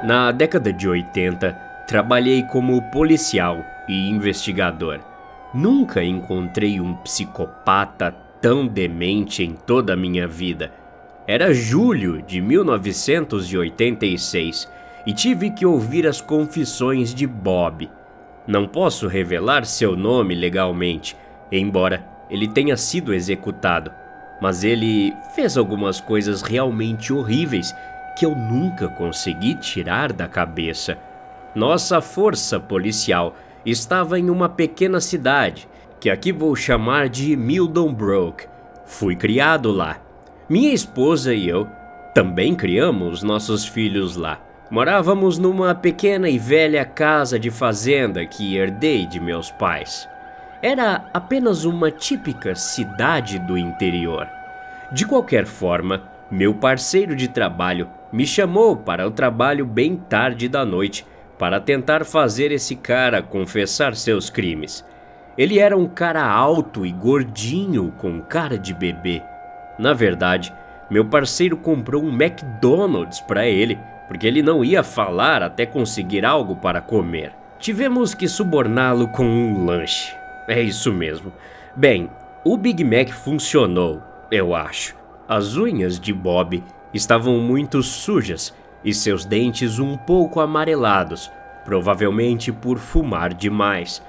Na década de 80, trabalhei como policial e investigador. Nunca encontrei um psicopata tão demente em toda a minha vida. Era julho de 1986 e tive que ouvir as confissões de Bob. Não posso revelar seu nome legalmente, embora ele tenha sido executado, mas ele fez algumas coisas realmente horríveis que eu nunca consegui tirar da cabeça. Nossa força policial estava em uma pequena cidade, que aqui vou chamar de Mildenbrook. Fui criado lá. Minha esposa e eu também criamos nossos filhos lá. Morávamos numa pequena e velha casa de fazenda que herdei de meus pais. Era apenas uma típica cidade do interior. De qualquer forma, meu parceiro de trabalho me chamou para o trabalho bem tarde da noite para tentar fazer esse cara confessar seus crimes. Ele era um cara alto e gordinho com cara de bebê. Na verdade, meu parceiro comprou um McDonald's para ele, porque ele não ia falar até conseguir algo para comer. Tivemos que suborná-lo com um lanche. É isso mesmo. Bem, o Big Mac funcionou, eu acho. As unhas de Bob estavam muito sujas e seus dentes um pouco amarelados, provavelmente por fumar demais.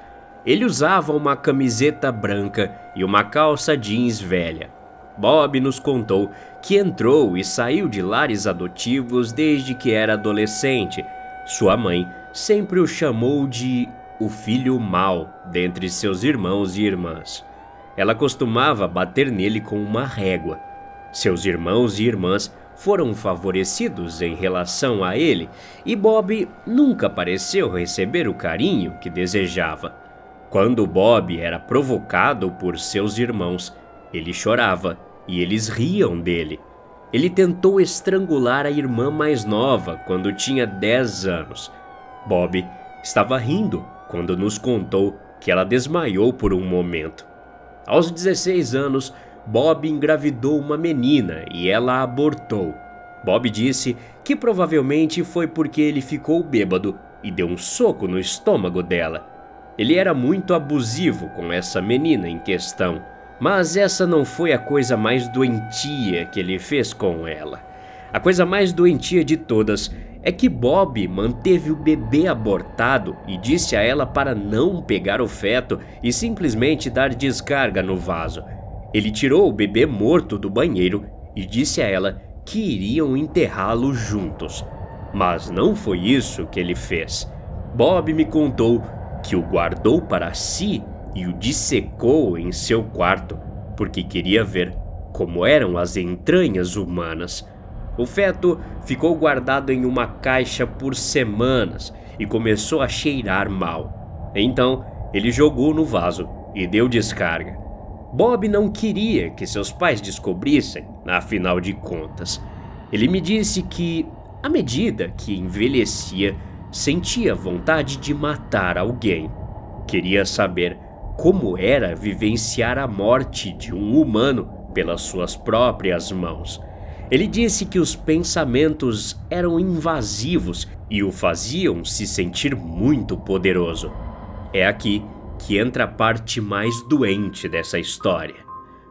Ele usava uma camiseta branca e uma calça jeans velha. Bob nos contou que entrou e saiu de lares adotivos desde que era adolescente. Sua mãe sempre o chamou de o filho mau dentre seus irmãos e irmãs. Ela costumava bater nele com uma régua. Seus irmãos e irmãs foram favorecidos em relação a ele e Bob nunca pareceu receber o carinho que desejava. Quando Bob era provocado por seus irmãos, ele chorava e eles riam dele. Ele tentou estrangular a irmã mais nova quando tinha 10 anos. Bob estava rindo quando nos contou que ela desmaiou por um momento. Aos 16 anos, Bob engravidou uma menina e ela abortou. Bob disse que provavelmente foi porque ele ficou bêbado e deu um soco no estômago dela. Ele era muito abusivo com essa menina em questão, mas essa não foi a coisa mais doentia que ele fez com ela. A coisa mais doentia de todas é que Bob manteve o bebê abortado e disse a ela para não pegar o feto e simplesmente dar descarga no vaso. Ele tirou o bebê morto do banheiro e disse a ela que iriam enterrá-lo juntos. Mas não foi isso que ele fez. Bob me contou que o guardou para si e o dissecou em seu quarto, porque queria ver como eram as entranhas humanas. O feto ficou guardado em uma caixa por semanas e começou a cheirar mal. Então, ele jogou no vaso e deu descarga. Bob não queria que seus pais descobrissem, afinal de contas. Ele me disse que, à medida que envelhecia, sentia vontade de matar alguém. Queria saber como era vivenciar a morte de um humano pelas suas próprias mãos. Ele disse que os pensamentos eram invasivos e o faziam se sentir muito poderoso. É aqui que entra a parte mais doente dessa história.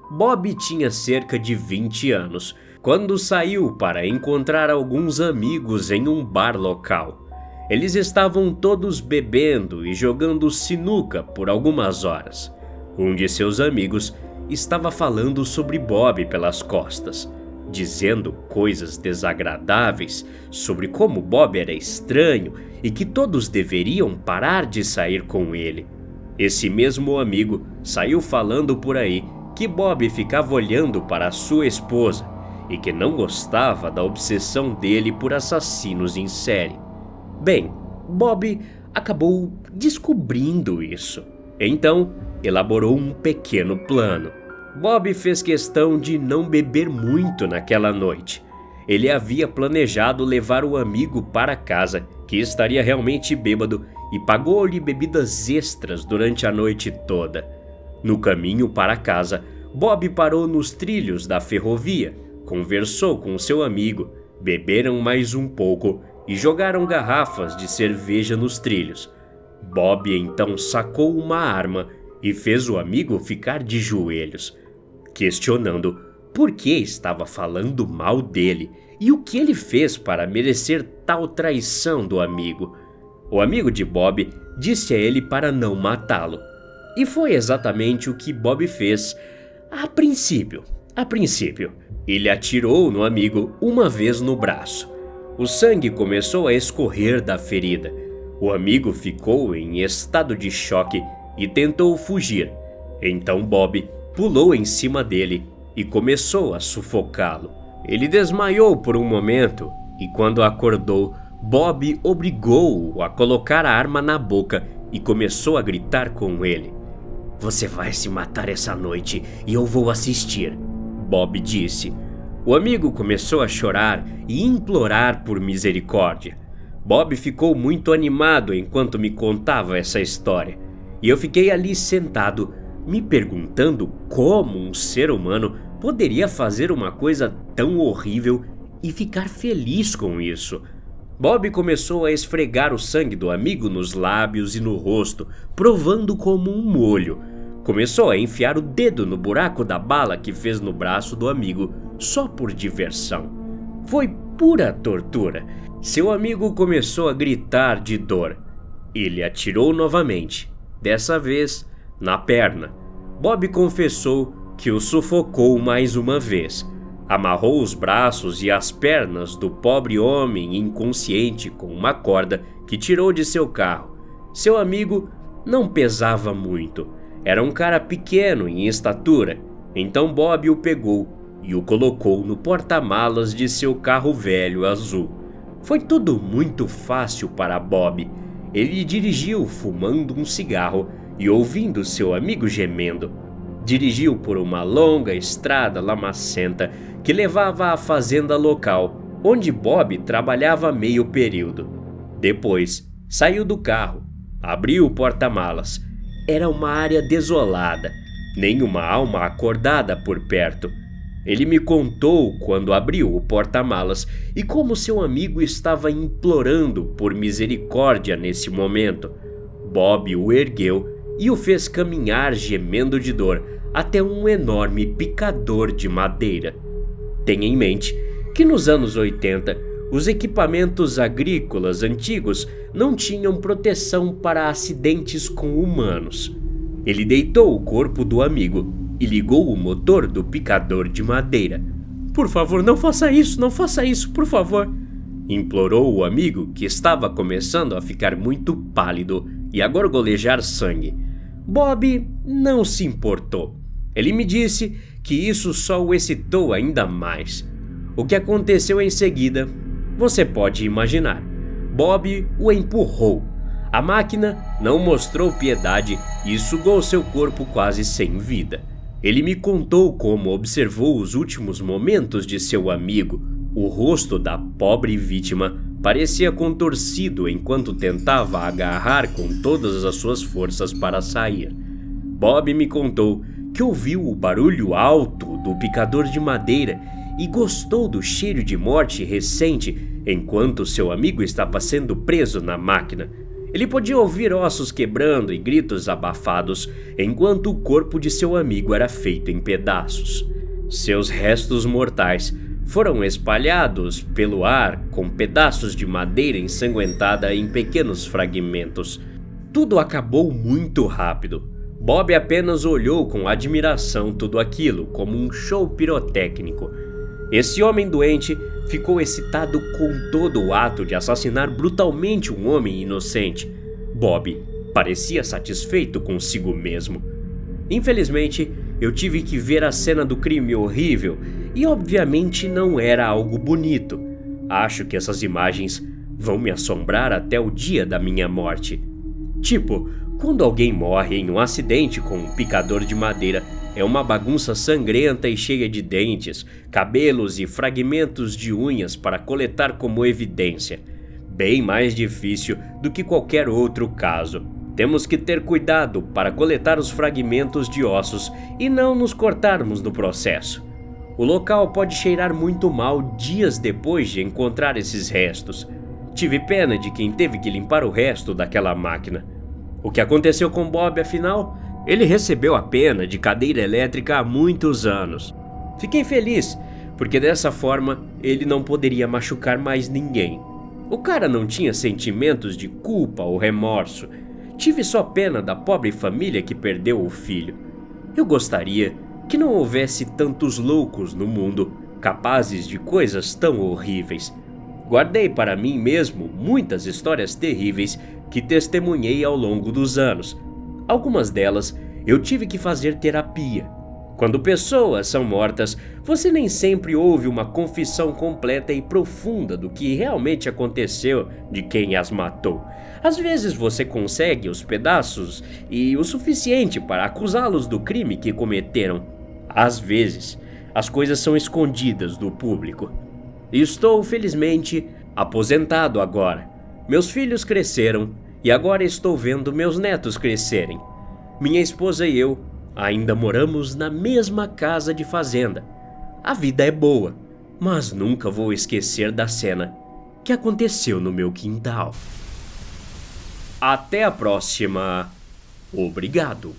Bob tinha cerca de 20 anos quando saiu para encontrar alguns amigos em um bar local. Eles estavam todos bebendo e jogando sinuca por algumas horas. Um de seus amigos estava falando sobre Bob pelas costas, dizendo coisas desagradáveis sobre como Bob era estranho e que todos deveriam parar de sair com ele. Esse mesmo amigo saiu falando por aí que Bob ficava olhando para sua esposa e que não gostava da obsessão dele por assassinos em série. Bem, Bob acabou descobrindo isso. Então, elaborou um pequeno plano. Bob fez questão de não beber muito naquela noite. Ele havia planejado levar o amigo para casa, que estaria realmente bêbado, e pagou-lhe bebidas extras durante a noite toda. No caminho para casa, Bob parou nos trilhos da ferrovia, conversou com seu amigo, beberam mais um pouco e jogaram garrafas de cerveja nos trilhos. Bob então sacou uma arma e fez o amigo ficar de joelhos, questionando por que estava falando mal dele e o que ele fez para merecer tal traição do amigo. O amigo de Bob disse a ele para não matá-lo. E foi exatamente o que Bob fez a princípio. Ele atirou no amigo uma vez no braço. O sangue começou a escorrer da ferida. O amigo ficou em estado de choque e tentou fugir. Então Bob pulou em cima dele e começou a sufocá-lo. Ele desmaiou por um momento e, quando acordou, Bob obrigou-o a colocar a arma na boca e começou a gritar com ele. "Você vai se matar essa noite e eu vou assistir", Bob disse. O amigo começou a chorar e implorar por misericórdia. Bob ficou muito animado enquanto me contava essa história, e eu fiquei ali sentado, me perguntando como um ser humano poderia fazer uma coisa tão horrível e ficar feliz com isso. Bob começou a esfregar o sangue do amigo nos lábios e no rosto, provando como um molho. Começou a enfiar o dedo no buraco da bala que fez no braço do amigo, só por diversão. Foi pura tortura. Seu amigo começou a gritar de dor. Ele atirou novamente, dessa vez na perna. Bob confessou que o sufocou mais uma vez. Amarrou os braços e as pernas do pobre homem inconsciente com uma corda que tirou de seu carro. Seu amigo não pesava muito. Era um cara pequeno em estatura. Então Bob o pegou e o colocou no porta-malas de seu carro velho azul. Foi tudo muito fácil para Bob. Ele dirigiu fumando um cigarro e ouvindo seu amigo gemendo. Dirigiu por uma longa estrada lamacenta que levava à fazenda local, onde Bob trabalhava meio período. Depois, saiu do carro, abriu o porta-malas. Era uma área desolada, nenhuma alma acordada por perto. Ele me contou quando abriu o porta-malas e como seu amigo estava implorando por misericórdia nesse momento. Bob o ergueu e o fez caminhar gemendo de dor até um enorme picador de madeira. Tenha em mente que nos anos 80, os equipamentos agrícolas antigos não tinham proteção para acidentes com humanos. Ele deitou o corpo do amigo e ligou o motor do picador de madeira. "Por favor, não faça isso, por favor", implorou o amigo, que estava começando a ficar muito pálido e a gorgolejar sangue. Bob não se importou. Ele me disse que isso só o excitou ainda mais. O que aconteceu em seguida, você pode imaginar. Bob o empurrou. A máquina não mostrou piedade e sugou seu corpo quase sem vida. Ele me contou como observou os últimos momentos de seu amigo. O rosto da pobre vítima parecia contorcido enquanto tentava agarrar com todas as suas forças para sair. Bob me contou que ouviu o barulho alto do picador de madeira e gostou do cheiro de morte recente enquanto seu amigo estava sendo preso na máquina. Ele podia ouvir ossos quebrando e gritos abafados enquanto o corpo de seu amigo era feito em pedaços. Seus restos mortais foram espalhados pelo ar com pedaços de madeira ensanguentada em pequenos fragmentos. Tudo acabou muito rápido. Bob apenas olhou com admiração tudo aquilo como um show pirotécnico. Esse homem doente ficou excitado com todo o ato de assassinar brutalmente um homem inocente. Bob parecia satisfeito consigo mesmo. Infelizmente, eu tive que ver a cena do crime horrível e obviamente não era algo bonito. Acho que essas imagens vão me assombrar até o dia da minha morte. Tipo, quando alguém morre em um acidente com um picador de madeira, é uma bagunça sangrenta e cheia de dentes, cabelos e fragmentos de unhas para coletar como evidência. Bem mais difícil do que qualquer outro caso. Temos que ter cuidado para coletar os fragmentos de ossos e não nos cortarmos no processo. O local pode cheirar muito mal dias depois de encontrar esses restos. Tive pena de quem teve que limpar o resto daquela máquina. O que aconteceu com Bob, afinal? Ele recebeu a pena de cadeira elétrica há muitos anos. Fiquei feliz, porque dessa forma ele não poderia machucar mais ninguém. O cara não tinha sentimentos de culpa ou remorso. Tive só pena da pobre família que perdeu o filho. Eu gostaria que não houvesse tantos loucos no mundo, capazes de coisas tão horríveis. Guardei para mim mesmo muitas histórias terríveis que testemunhei ao longo dos anos. Algumas delas eu tive que fazer terapia. Quando pessoas são mortas, você nem sempre ouve uma confissão completa e profunda do que realmente aconteceu de quem as matou. Às vezes você consegue os pedaços e o suficiente para acusá-los do crime que cometeram. Às vezes, as coisas são escondidas do público. Estou, felizmente, aposentado agora. Meus filhos cresceram e agora estou vendo meus netos crescerem. Minha esposa e eu ainda moramos na mesma casa de fazenda. A vida é boa, mas nunca vou esquecer da cena que aconteceu no meu quintal. Até a próxima. Obrigado.